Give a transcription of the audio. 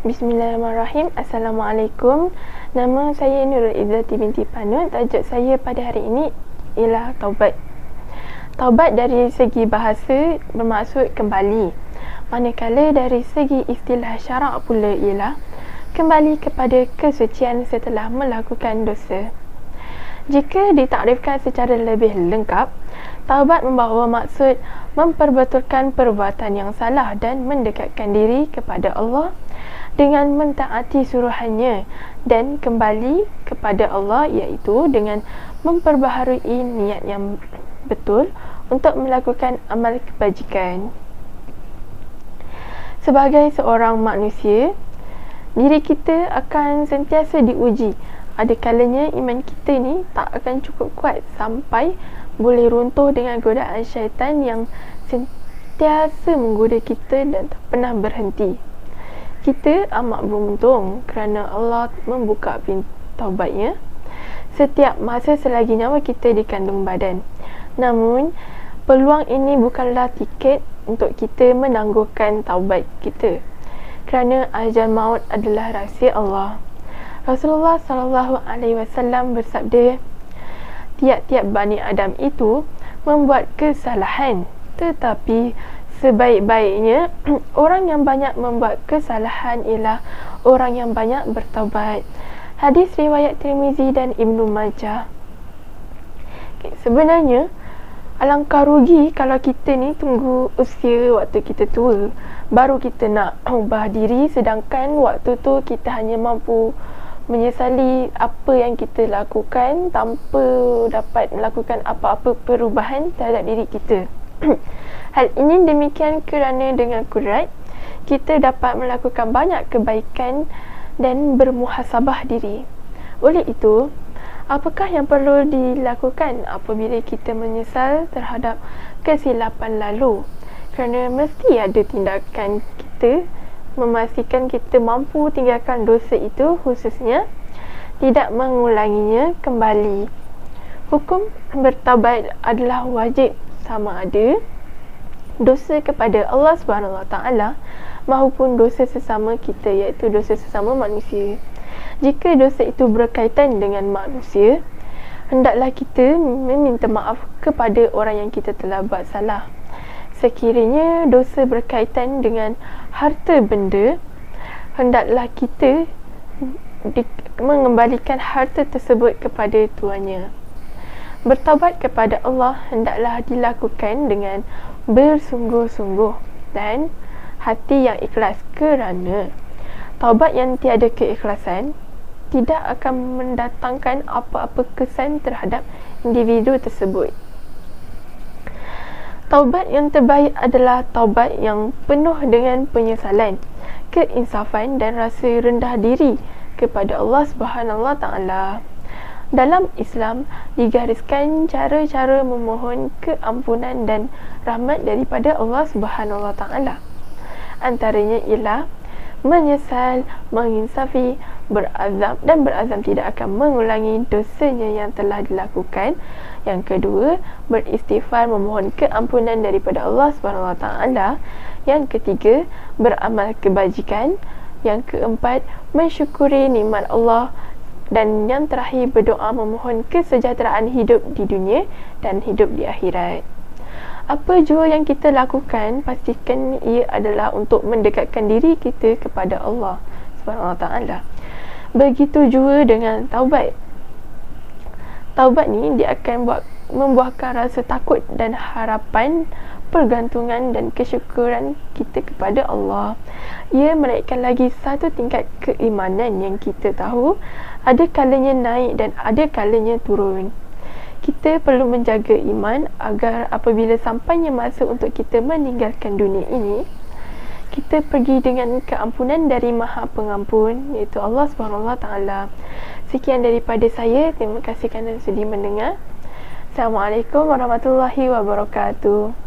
Bismillahirrahmanirrahim. Assalamualaikum. Nama saya Nurul Izzati binti Panut. Tajuk saya pada hari ini ialah taubat. Taubat dari segi bahasa bermaksud kembali. Manakala dari segi istilah syarak pula ialah kembali kepada kesucian setelah melakukan dosa. Jika ditakrifkan secara lebih lengkap, taubat membawa maksud memperbetulkan perbuatan yang salah dan mendekatkan diri kepada Allah dengan mentaati suruhannya dan kembali kepada Allah, iaitu dengan memperbaharui niat yang betul untuk melakukan amal kebajikan. Sebagai seorang manusia, diri kita akan sentiasa diuji. Ada kalanya iman kita ni tak akan cukup kuat sampai boleh runtuh dengan godaan syaitan yang sentiasa menggoda kita dan tak pernah berhenti. Kita amat beruntung kerana Allah membuka pintu taubatnya setiap masa selagi nyawa kita di kandung badan. Namun, peluang ini bukanlah tiket untuk kita menangguhkan taubat kita, kerana ajal maut adalah rahsia Allah. Rasulullah SAW bersabda, tiap-tiap Bani Adam itu membuat kesalahan, tetapi sebaik-baiknya orang yang banyak membuat kesalahan ialah orang yang banyak bertaubat. Hadis riwayat Tirmizi dan Ibnu Majah. Sebenarnya alangkah rugi kalau kita ni tunggu usia waktu kita tua baru kita nak ubah diri, sedangkan waktu tu kita hanya mampu menyesali apa yang kita lakukan tanpa dapat melakukan apa-apa perubahan terhadap diri kita. Hal ini demikian kerana dengan kurat kita dapat melakukan banyak kebaikan dan bermuhasabah diri. Oleh itu, apakah yang perlu dilakukan apabila kita menyesal terhadap kesilapan lalu? Kerana mesti ada tindakan kita memastikan kita mampu tinggalkan dosa itu, khususnya tidak mengulanginya kembali. Hukum bertaubat adalah wajib sama ada dosa kepada Allah SWT maupun dosa sesama kita, iaitu dosa sesama manusia. Jika dosa itu berkaitan dengan manusia, hendaklah kita meminta maaf kepada orang yang kita telah buat salah. Sekiranya dosa berkaitan dengan harta benda, hendaklah kita mengembalikan harta tersebut kepada tuannya. Bertaubat kepada Allah hendaklah dilakukan dengan bersungguh-sungguh dan hati yang ikhlas, kerana taubat yang tiada keikhlasan tidak akan mendatangkan apa-apa kesan terhadap individu tersebut. Taubat yang terbaik adalah taubat yang penuh dengan penyesalan, keinsafan dan rasa rendah diri kepada Allah SWT. Dalam Islam digariskan cara-cara memohon keampunan dan rahmat daripada Allah SWT. Antaranya ialah menyesal, menginsafi, berazam dan berazam tidak akan mengulangi dosanya yang telah dilakukan. Yang kedua, beristighfar, memohon keampunan daripada Allah SWT. Yang ketiga, beramal kebajikan. Yang keempat, mensyukuri nikmat Allah. Dan yang terakhir, berdoa memohon kesejahteraan hidup di dunia dan hidup di akhirat. Apa jua yang kita lakukan, pastikan ia adalah untuk mendekatkan diri kita kepada Allah SWT. Begitu jua dengan taubat. Taubat ni dia akan membuahkan rasa takut dan harapan, pergantungan dan kesyukuran kita kepada Allah. Ia menaikkan lagi satu tingkat keimanan yang kita tahu ada kalanya naik dan ada kalanya turun. Kita perlu menjaga iman agar apabila sampainya masa untuk kita meninggalkan dunia ini, kita pergi dengan keampunan dari Maha Pengampun, iaitu Allah SWT. Sekian daripada saya. Terima kasih kerana sudi mendengar. Assalamualaikum warahmatullahi wabarakatuh.